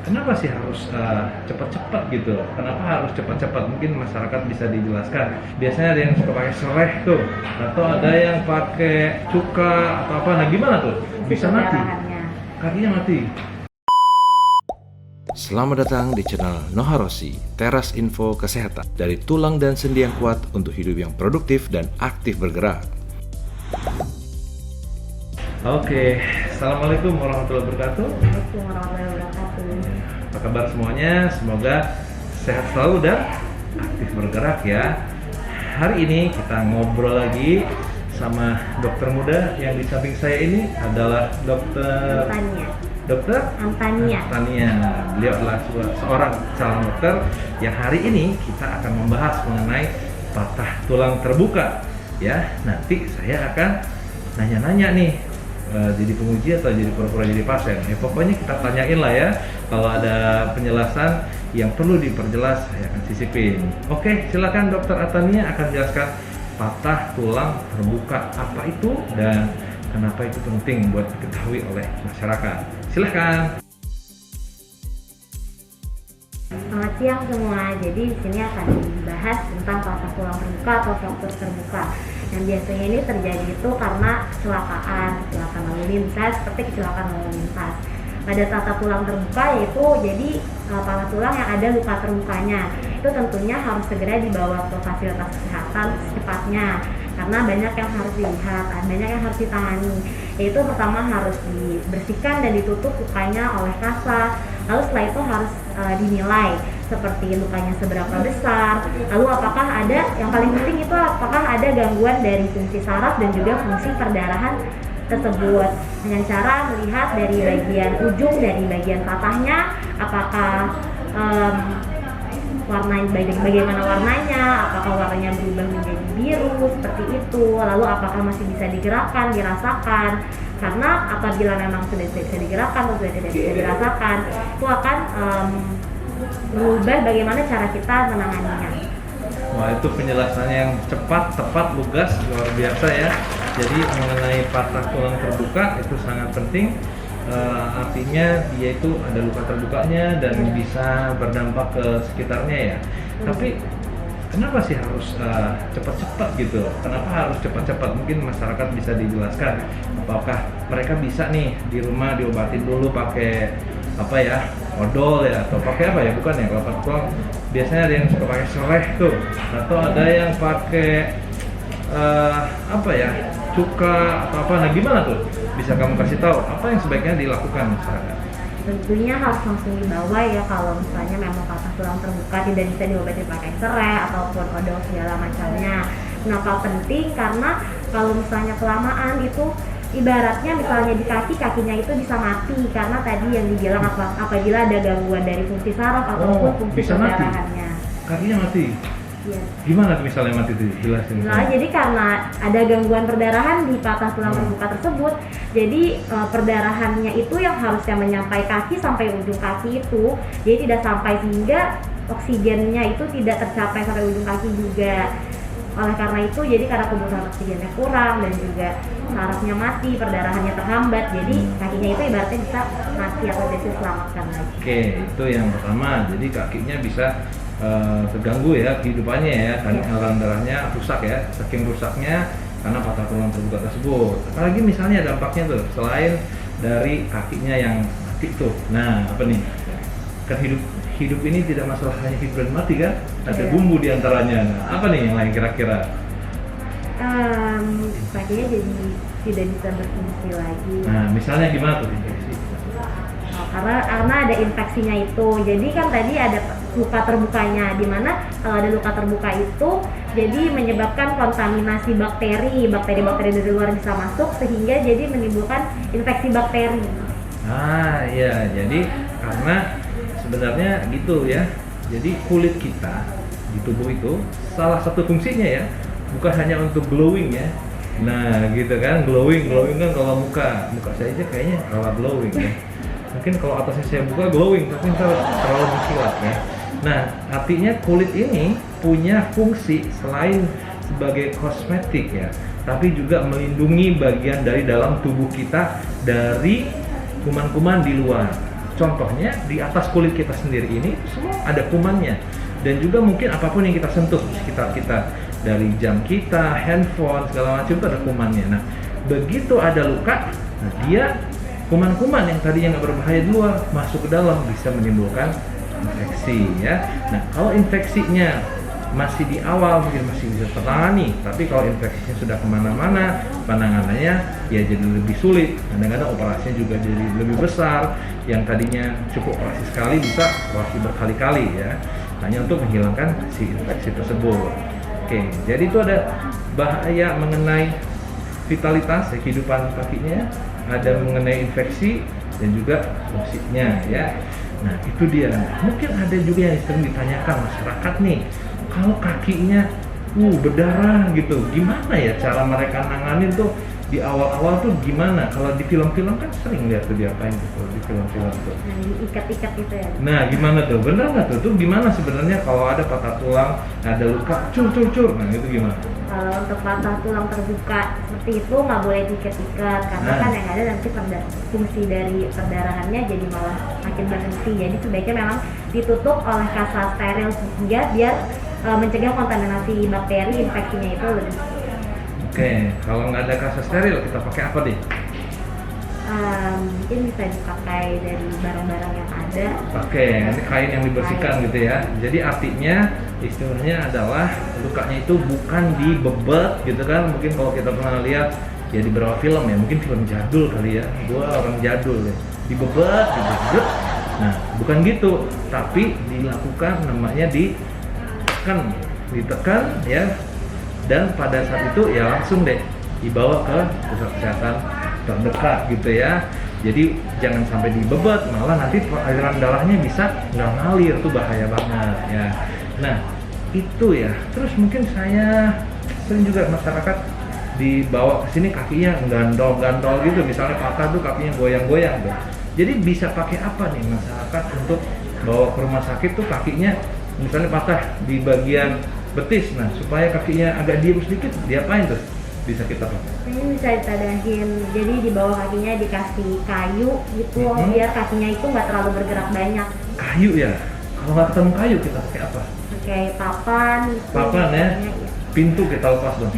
kenapa sih harus cepat-cepat gitu? Kenapa harus cepat-cepat? Mungkin masyarakat bisa dijelaskan. Biasanya ada yang suka pakai serai tuh, atau ada yang pakai cuka atau apa. Nah gimana tuh? Bisa mati, Pendarahannya. kakinya mati. Selamat datang di channel Noharoshi, teras info kesehatan dari tulang dan sendi yang kuat untuk hidup yang produktif dan aktif bergerak. Oke, assalamualaikum warahmatullahi wabarakatuh. Assalamualaikum warahmatullahi wabarakatuh. Apa kabar semuanya? Semoga sehat selalu dan aktif bergerak ya. Hari ini kita ngobrol lagi sama dokter muda yang di samping saya ini adalah dokter Antania. Tania. Beliau adalah seorang calon dokter yang hari ini kita akan membahas mengenai patah tulang terbuka. Ya, nanti saya akan nanya-nanya nih, jadi penguji atau jadi pura-pura jadi pasien. Ya, pokoknya kita tanyain lah ya. Kalau ada penjelasan yang perlu diperjelas, saya akan sisipin. Oke, silakan dokter Atania akan jelaskan patah tulang terbuka apa itu dan kenapa itu penting buat diketahui oleh masyarakat. Silakan. Selamat siang semua. Jadi di sini akan dibahas tentang patah tulang terbuka atau fraktur terbuka. Yang biasanya ini terjadi itu karena kecelakaan lalu lintas, seperti kecelakaan lalu lintas. Pada patah tulang terbuka yaitu jadi patah tulang yang ada luka terbukanya. Itu tentunya harus segera dibawa ke fasilitas kesehatan secepatnya. Karena banyak yang harus dilihat, banyak yang harus ditangani. Yaitu pertama harus dibersihkan dan ditutup lukanya oleh kasa. Lalu setelah itu harus dinilai seperti lukanya seberapa besar. Lalu apakah ada, yang paling penting itu apakah ada gangguan dari fungsi saraf dan juga fungsi perdarahan tersebut, dengan cara melihat dari bagian ujung dari bagian patahnya, apakah bagaimana warnanya, apakah warnanya berubah menjadi biru seperti itu, lalu apakah masih bisa digerakkan, dirasakan. Karena apabila memang sudah tidak bisa digerakkan atau sudah tidak bisa dirasakan, itu akan merubah bagaimana cara kita menanganinya. Wah, itu penjelasannya yang cepat, tepat, lugas, luar biasa ya. Jadi mengenai patah tulang terbuka itu sangat penting. Artinya dia itu ada luka terbukanya dan bisa berdampak ke sekitarnya ya. Tapi kenapa sih harus cepat-cepat gitu? Kenapa harus cepat-cepat? Mungkin masyarakat bisa dijelaskan. Apakah mereka bisa nih di rumah diobatin dulu pakai apa ya, odol ya, atau pakai apa ya, bukan ya, kalau patah tulang biasanya ada yang suka pakai serai tuh, atau ada yang pakai apa ya, cuka atau apa. Nah gimana tuh? Bisa kamu kasih tahu apa yang sebaiknya dilakukan masyarakat? Tentunya harus langsung dibawa ya kalau misalnya memang patah tulang terbuka tidak bisa diobati pakai serai ataupun odol segala macamnya. Kenapa penting? Karena kalau misalnya kelamaan itu ibaratnya misalnya di kakinya itu bisa mati karena tadi yang dibilang apabila ada gangguan dari fungsi saraf ataupun fungsi bisa mati? perdarahannya. Kakinya mati? Iya. Gimana tuh misalnya mati tuh? Jelasin. Nah, jadi karena ada gangguan perdarahan di patah tulang terbuka tersebut, jadi perdarahannya itu yang harusnya menyampai kaki sampai ujung kaki itu, jadi tidak sampai sehingga oksigennya itu tidak tercapai sampai ujung kaki juga. Oleh karena itu, jadi karena kebutuhan oksigennya kurang dan juga sarafnya mati, perdarahannya terhambat, jadi kakinya itu ibaratnya bisa mati atau bisa diselamatkan lagi. Oke, itu yang pertama. Jadi kakinya bisa terganggu ya kehidupannya ya, karena aliran darahnya rusak ya, saking rusaknya karena patah tulang terbuka tersebut. Apalagi misalnya dampaknya tuh selain dari kakinya yang mati tuh. Nah, apa nih? Kan hidup ini tidak masalah hanya hidup dan mati kan? Ada bumbu di antaranya. Nah, apa nih yang lain kira-kira? Kakinya jadi tidak bisa berfungsi lagi. Nah, misalnya gimana tuh infeksi? Karena ada infeksinya itu, jadi kan tadi ada luka terbukanya, dimana kalau ada luka terbuka itu jadi menyebabkan kontaminasi bakteri dari luar bisa masuk sehingga jadi menimbulkan infeksi bakteri. Ah iya, jadi karena sebenarnya gitu ya, jadi kulit kita di tubuh itu salah satu fungsinya ya bukan hanya untuk glowing ya. Nah gitu kan, glowing kan kalau muka saya aja kayaknya kalah glowing ya. Mungkin kalau atasnya saya buka glowing, tapi terlalu mengkilat ya. Nah, artinya kulit ini punya fungsi selain sebagai kosmetik ya, tapi juga melindungi bagian dari dalam tubuh kita dari kuman-kuman di luar. Contohnya di atas kulit kita sendiri ini semua ada kumannya, dan juga mungkin apapun yang kita sentuh di sekitar kita, dari jam kita, handphone, segala macam itu ada kumannya. Nah, begitu ada luka, nah dia kuman-kuman yang tadinya nggak berbahaya di luar masuk ke dalam, bisa menimbulkan infeksi ya. Nah, kalau infeksinya masih di awal mungkin masih bisa tertangani, tapi kalau infeksinya sudah kemana-mana, penanganannya ya jadi lebih sulit. Kadang-kadang operasinya juga jadi lebih besar, yang tadinya cukup operasi sekali bisa operasi berkali-kali ya, hanya untuk menghilangkan si infeksi tersebut. Oke, jadi itu ada bahaya mengenai vitalitas ya, kehidupan kakinya, ada mengenai infeksi dan juga fungsinya ya. Nah, itu dia. Mungkin ada juga yang sering ditanyakan masyarakat nih, kalau kakinya berdarah gitu, gimana ya cara mereka nanganin tuh di awal-awal tuh gimana? Kalau di film-film kan sering lihat tuh diapain gitu di film-film tuh. Nah, diikat-ikat gitu ya. Nah, gimana tuh? Bener nggak tuh? Tuh gimana sebenarnya kalau ada patah tulang, ada luka, cur. Nah, itu gimana? Kalau untuk patah tulang terbuka seperti itu nggak boleh diikat-ikat, karena kan yang ada nanti fungsi dari perdarahannya jadi malah makin berhenti. Jadi sebaiknya memang ditutup oleh kasa steril sehingga biar mencegah kontaminasi bakteri, infeksinya itu lebih. Oke, kalau nggak ada kasa steril kita pakai apa deh? Mungkin bisa dipakai dari barang-barang yang ada. Pakai kain yang dibersihkan gitu ya. Jadi artinya istilahnya adalah lukanya itu bukan dibebet gitu kan. Mungkin kalau kita pernah lihat ya di beberapa film ya, mungkin film jadul kali ya. Gua orang jadul ya. Dibebet gitu. Nah, bukan gitu, tapi dilakukan namanya ditekan ya. Dan pada saat itu ya langsung deh dibawa ke pusat kesehatan terdekat gitu ya. Jadi jangan sampai dibebet, malah nanti aliran darahnya bisa nggak ngalir, tuh bahaya banget ya. Nah, itu ya. Terus mungkin saya sering juga masyarakat dibawa ke sini kakinya gandol gitu, misalnya patah tuh kakinya goyang-goyang tuh. Jadi bisa pakai apa nih masyarakat untuk bawa ke rumah sakit tuh kakinya misalnya patah di bagian betis, nah supaya kakinya agak diem sedikit, diapain tuh? Bisa kita pakai? Ini bisa ditadahin, jadi di bawah kakinya dikasih kayu gitu, biar kakinya itu nggak terlalu bergerak banyak. Kayu ya? Kalau nggak ketemu kayu kita pakai apa? Pakai papan gitu. Papan ya? Pintu kita lepas dong.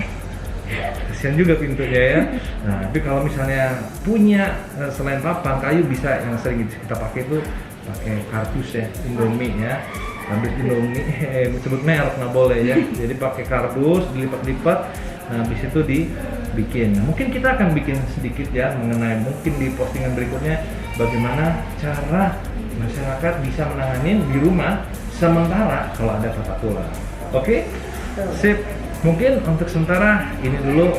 Kasian juga pintunya ya. Nah, tapi kalau misalnya punya selain papan, kayu bisa yang sering kita pakai itu pakai kardus ya, Indomie ya. Ambil Indomie, sebut merek nggak boleh ya. Jadi pakai kardus, dilipat-lipat. Nah, habis itu dibikin. Nah, mungkin kita akan bikin sedikit ya mengenai mungkin di postingan berikutnya bagaimana cara masyarakat bisa menangani di rumah sementara kalau ada patah tulang. Oke? Sip. Mungkin untuk sementara ini dulu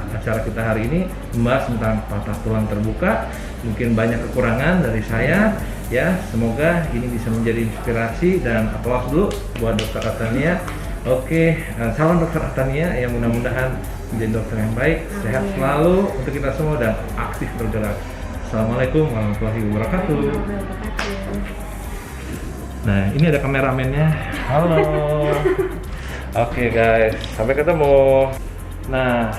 acara kita hari ini membahas tentang patah tulang terbuka. Mungkin banyak kekurangan dari saya ya. Semoga ini bisa menjadi inspirasi dan aplaus dulu buat Dokter Atania. Oke, salam Dokter Atania yang mudah-mudahan menjadi dokter yang baik, sehat selalu untuk kita semua dan aktif bergerak. Assalamualaikum warahmatullahi wabarakatuh. Nah, ini ada kameramennya. Halo. Oke guys, sampai ketemu. Nah,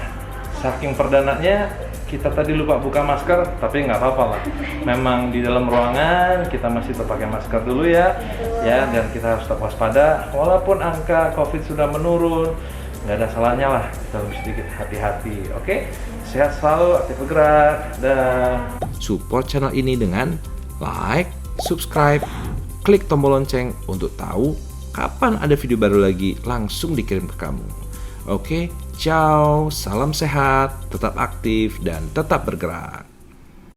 saking perdananya kita tadi lupa buka masker, tapi nggak apa-apa lah. Memang di dalam ruangan kita masih tetap pakai masker dulu ya, dan kita harus tetap waspada. Walaupun angka COVID sudah menurun, nggak ada salahnya lah kita harus sedikit hati-hati. Oke, sehat selalu, aktif bergerak, dan Support channel ini dengan like, subscribe, klik tombol lonceng untuk tahu kapan ada video baru lagi langsung dikirim ke kamu. Oke, ciao, salam sehat, tetap aktif dan tetap bergerak.